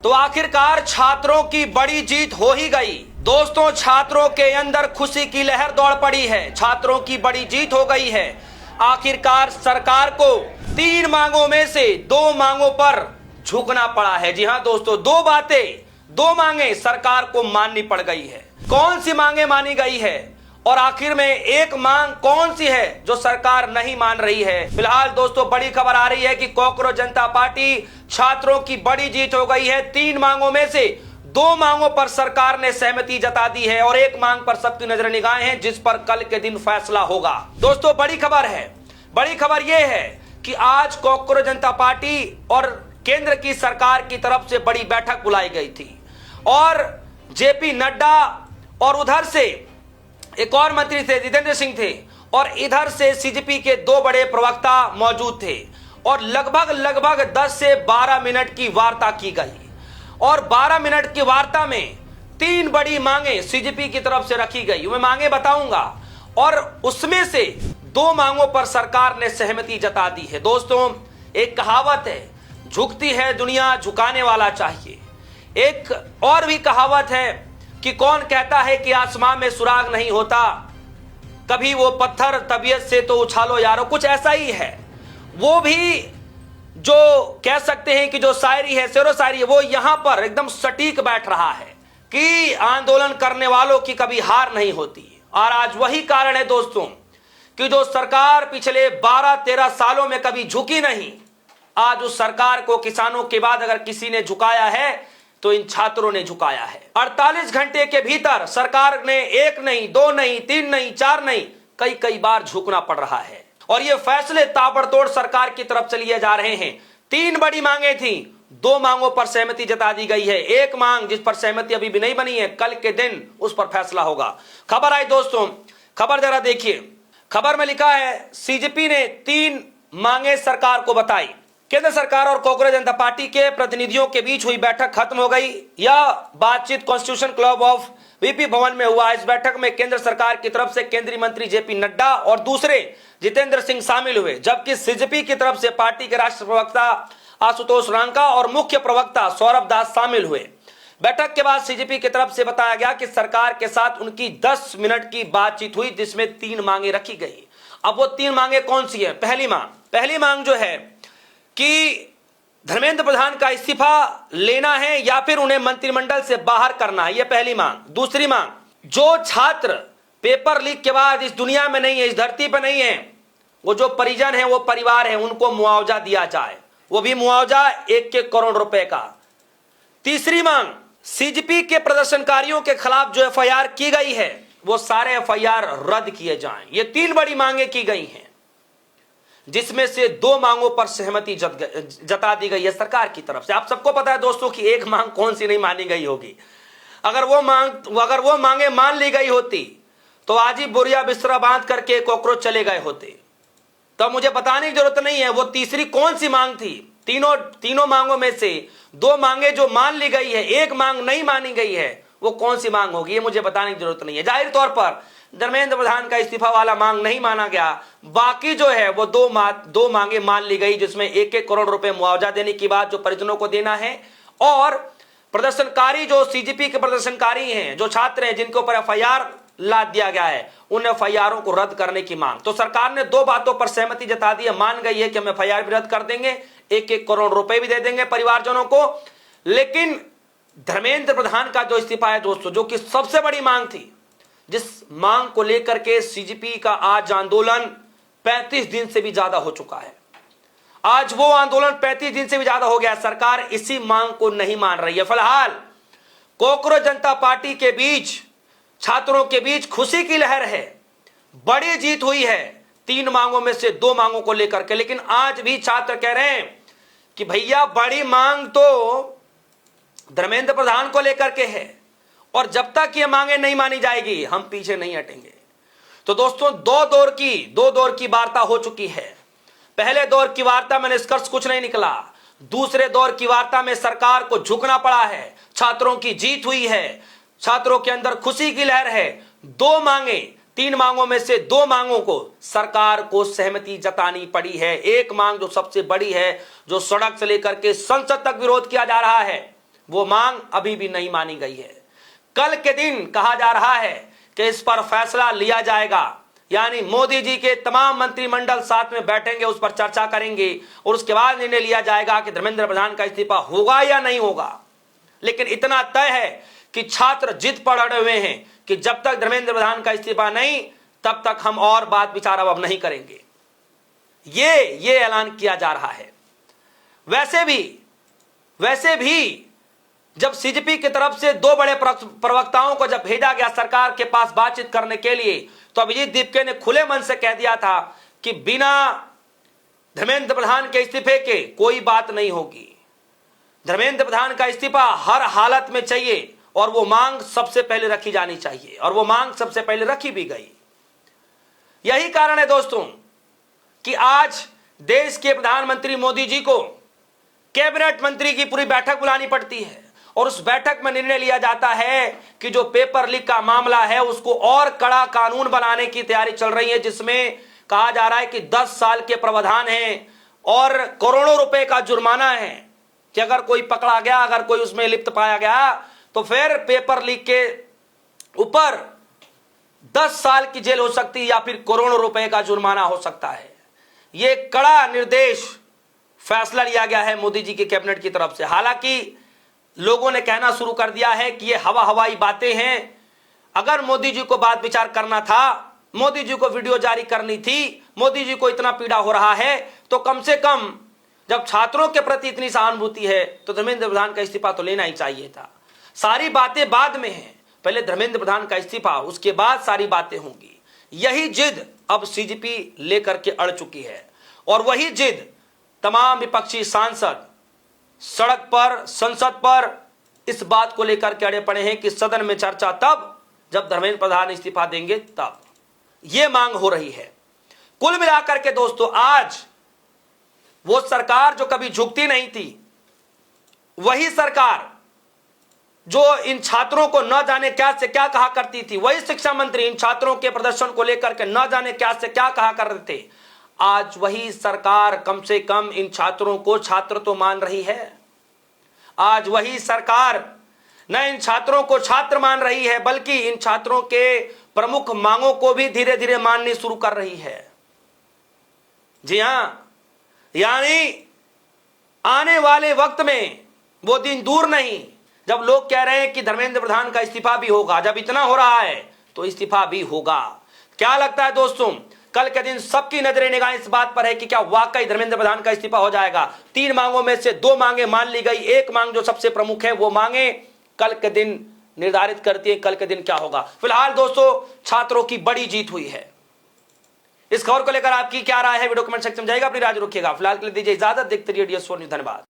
तो आखिरकार छात्रों की बड़ी जीत हो ही गई। दोस्तों, छात्रों के अंदर खुशी की लहर दौड़ पड़ी है। छात्रों की बड़ी जीत हो गई है। आखिरकार सरकार को 3 मांगों में से 2 मांगों पर झुकना पड़ा है। जी हां दोस्तों, 2 मांगे सरकार को माननी पड़ गई है। कौन सी मांगे मानी गई है और आखिर में एक मांग कौन सी है जो सरकार नहीं मान रही है? फिलहाल दोस्तों बड़ी खबर आ रही है कि कॉकरोच जनता पार्टी छात्रों की बड़ी जीत हो गई है। 3 मांगों में से 2 मांगों पर सरकार ने सहमति जता दी है और एक मांग पर सबकी नजर निगाहें हैं, जिस पर कल के दिन फैसला होगा। दोस्तों बड़ी खबर है। बड़ी खबर यह है कि आज कॉकरोच जनता पार्टी और केंद्र की सरकार की तरफ से बड़ी बैठक बुलाई गई थी और जेपी नड्डा और उधर से एक और मंत्री थे, जितेंद्र सिंह थे, और इधर से सीजेपी के 2 बड़े प्रवक्ता मौजूद थे और लगभग 10 से 12 मिनट की वार्ता की गई और 12 मिनट की वार्ता में 3 बड़ी मांगे सीजेपी की तरफ से रखी गई। मैं मांगे बताऊंगा और उसमें से 2 मांगों पर सरकार ने सहमति जता दी है। दोस्तों, एक कहावत है, झुकती है दुनिया झुकाने वाला चाहिए। एक और भी कहावत है कि कौन कहता है कि आसमां में सुराग नहीं होता, कभी वो पत्थर तबीयत से तो उछालो यारो। कुछ ऐसा ही है। वो भी जो कह सकते हैं कि जो शायरी है, शेरो शायरी है, वो यहां पर एकदम सटीक बैठ रहा है कि आंदोलन करने वालों की कभी हार नहीं होती। और आज वही कारण है दोस्तों कि जो सरकार पिछले 12-13 सालों में कभी झुकी नहीं, आज उस सरकार को किसानों के बाद अगर किसी ने झुकाया है तो इन छात्रों ने झुकाया है। 48 घंटे के भीतर सरकार ने 1 नहीं, 2 नहीं, 3 नहीं, 4 नहीं, कई बार झुकना पड़ रहा है और ये फैसले ताबड़तोड़ सरकार की तरफ से लिए जा रहे हैं। 3 बड़ी मांगे थी, 2 मांगों पर सहमति जता दी गई है। एक मांग जिस पर सहमति अभी भी नहीं बनी है, कल के दिन उस पर फैसला होगा। खबर आई दोस्तों, खबर जरा देखिए। खबर में लिखा है सीजेपी ने 3 मांगे सरकार को बताई। केंद्र सरकार और कॉकरोच जनता पार्टी के प्रतिनिधियों के बीच हुई बैठक खत्म हो गई। यह बातचीत कॉन्स्टिट्यूशन क्लब ऑफ वीपी भवन में हुआ। इस बैठक में केंद्र सरकार की तरफ से केंद्रीय मंत्री जेपी नड्डा और दूसरे जितेंद्र सिंह शामिल हुए, जबकि सीजेपी की तरफ से पार्टी के राष्ट्रीय प्रवक्ता आशुतोष रांका और मुख्य प्रवक्ता सौरभ दास शामिल हुए। बैठक के बाद सीजेपी की तरफ से बताया गया कि सरकार के साथ उनकी 10 मिनट की बातचीत हुई, जिसमें 3 मांगे रखी गई। अब वो 3 मांगे कौन सी है? पहली मांग जो है कि धर्मेंद्र प्रधान का इस्तीफा लेना है या फिर उन्हें मंत्रिमंडल से बाहर करना है, यह पहली मांग। दूसरी मांग, जो छात्र पेपर लीक के बाद इस दुनिया में नहीं है, इस धरती पर नहीं है, वो जो परिजन है, वो परिवार है, उनको मुआवजा दिया जाए, वो भी मुआवजा 1 करोड़ रुपए का। तीसरी मांग, सीजेपी के प्रदर्शनकारियों के खिलाफ जो एफआईआर की गई है, वो सारे एफआईआर रद्द किए जाएं। ये 3 बड़ी मांगे की गई हैं, जिसमें से 2 मांगों पर सहमति जता दी गई है सरकार की तरफ से। आप सबको पता है दोस्तों कि एक मांग कौन सी नहीं मानी गई होगी। अगर वो मांगे मान ली गई होती तो आज ही बोरिया बिस्तरा बांध करके कॉकरोच चले गए होते। तो मुझे बताने की जरूरत नहीं है वो तीसरी कौन सी मांग थी। तीनों मांगों में से 2 मांगे जो मान ली गई है, एक मांग नहीं मानी गई है, वो कौन सी मांग होगी ये मुझे बताने की जरूरत नहीं है। जाहिर तौर पर धर्मेंद्र प्रधान का इस्तीफा वाला मांग नहीं माना गया। बाकी जो है वो 2 मांगे मान ली गई, जिसमें 1 करोड़ रुपए मुआवजा देने की बात जो परिजनों को देना है, और प्रदर्शनकारी जो सीजेपी के प्रदर्शनकारी हैं, जो छात्र हैं जिनके ऊपर एफआईआर लाद दिया गया है, उन एफआईआरों को रद्द करने की मांग। तो सरकार ने 2 बातों पर सहमति जता दी है, मान गई है कि हम एफआईआर भी रद्द कर देंगे, 1 करोड़ रुपए भी दे देंगे परिवारजनों को। लेकिन धर्मेंद्र प्रधान का जो इस्तीफा है दोस्तों, जो कि सबसे बड़ी मांग थी, जिस मांग को लेकर के सीजेपी का आज आंदोलन 35 दिन से भी ज्यादा हो चुका है। आज वो आंदोलन 35 दिन से भी ज्यादा हो गया। सरकार इसी मांग को नहीं मान रही है। फिलहाल कॉकरोच जनता पार्टी के बीच, छात्रों के बीच खुशी की लहर है। बड़ी जीत हुई है 3 मांगों में से 2 मांगों को लेकर के। लेकिन आज भी छात्र कह रहे हैं कि भैया बड़ी मांग तो धर्मेंद्र प्रधान को लेकर के है और जब तक ये मांगे नहीं मानी जाएगी हम पीछे नहीं हटेंगे। तो दोस्तों 2 दौर की वार्ता हो चुकी है। पहले दौर की वार्ता में निष्कर्ष कुछ नहीं निकला। दूसरे दौर की वार्ता में सरकार को झुकना पड़ा है। छात्रों की जीत हुई है, छात्रों के अंदर खुशी की लहर है। 2 मांगे, 3 मांगों में से 2 मांगों को सरकार को सहमति जतानी पड़ी है। एक मांग जो सबसे बड़ी है, जो सड़क से लेकर के संसद तक विरोध किया जा रहा है, वो मांग अभी भी नहीं मानी गई है। कल के दिन कहा जा रहा है कि इस पर फैसला लिया जाएगा, यानी मोदी जी के तमाम मंत्रिमंडल साथ में बैठेंगे, उस पर चर्चा करेंगे और उसके बाद निर्णय लिया जाएगा कि धर्मेंद्र प्रधान का इस्तीफा होगा या नहीं होगा। लेकिन इतना तय है कि छात्र जिद पर अड़े हुए हैं कि जब तक धर्मेंद्र प्रधान का इस्तीफा नहीं, तब तक हम और बात विचार अब नहीं करेंगे। ये ऐलान किया जा रहा है। वैसे भी जब सीजेपी की तरफ से दो बड़े प्रवक्ताओं को जब भेजा गया सरकार के पास बातचीत करने के लिए, तो अभिजीत दीपके ने खुले मन से कह दिया था कि बिना धर्मेंद्र प्रधान के इस्तीफे के कोई बात नहीं होगी। धर्मेंद्र प्रधान का इस्तीफा हर हालत में चाहिए और वो मांग सबसे पहले रखी जानी चाहिए, और वो मांग सबसे पहले रखी भी गई। यही कारण है दोस्तों कि आज देश के प्रधानमंत्री मोदी जी को कैबिनेट मंत्री की पूरी बैठक बुलानी पड़ती है और उस बैठक में निर्णय लिया जाता है कि जो पेपर लीक का मामला है उसको और कड़ा कानून बनाने की तैयारी चल रही है, जिसमें कहा जा रहा है कि 10 साल के प्रावधान है और करोड़ों रुपए का जुर्माना है कि अगर कोई पकड़ा गया, अगर कोई उसमें लिप्त पाया गया, तो फिर पेपर लीक के ऊपर 10 साल की जेल हो सकती है या फिर करोड़ों रुपए का जुर्माना हो सकता है। यह कड़ा निर्देश फैसला लिया गया है मोदी जी के कैबिनेट की तरफ से। हालांकि लोगों ने कहना शुरू कर दिया है कि ये हवाई बातें हैं। अगर मोदी जी को बात विचार करना था, मोदी जी को वीडियो जारी करनी थी, मोदी जी को इतना पीड़ा हो रहा है, तो कम से कम जब छात्रों के प्रति इतनी सहानुभूति है तो धर्मेंद्र प्रधान का इस्तीफा तो लेना ही चाहिए था। सारी बातें बाद में हैं, पहले धर्मेंद्र प्रधान का इस्तीफा, उसके बाद सारी बातें होंगी। यही जिद अब सीजेपी लेकर के अड़ चुकी है और वही जिद तमाम विपक्षी सांसद सड़क पर, संसद पर इस बात को लेकर के अड़े पड़े हैं कि सदन में चर्चा तब जब धर्मेंद्र प्रधान इस्तीफा देंगे, तब यह मांग हो रही है। कुल मिलाकर के दोस्तों, आज वो सरकार जो कभी झुकती नहीं थी, वही सरकार जो इन छात्रों को न जाने क्या से क्या कहा करती थी, वही शिक्षा मंत्री इन छात्रों के प्रदर्शन को लेकर के न जाने क्या से क्या कहा कर रहे थे, आज वही सरकार कम से कम इन छात्रों को छात्र तो मान रही है। आज वही सरकार न इन छात्रों को छात्र मान रही है, बल्कि इन छात्रों के प्रमुख मांगों को भी धीरे धीरे माननी शुरू कर रही है। जी हां, यानी आने वाले वक्त में वो दिन दूर नहीं जब लोग कह रहे हैं कि धर्मेंद्र प्रधान का इस्तीफा भी होगा। जब इतना हो रहा है तो इस्तीफा भी होगा। क्या लगता है दोस्तों, कल के दिन सबकी नजरें निगाहें इस बात पर है कि क्या वाकई धर्मेंद्र प्रधान का इस्तीफा हो जाएगा। 3 मांगों में से 2 मांगे मान ली गई, एक मांग जो सबसे प्रमुख है वो मांगे कल के दिन निर्धारित करती है कल के दिन क्या होगा। फिलहाल दोस्तों, छात्रों की बड़ी जीत हुई है। इस खबर को लेकर आपकी क्या राय है, वीडियो कमेंट सेक्शन में जाएगा, अपनी राय रखिएगा। फिलहाल के लिए दीजिए इजाजत, देखते रहिए DS4 न्यूज़। धन्यवाद।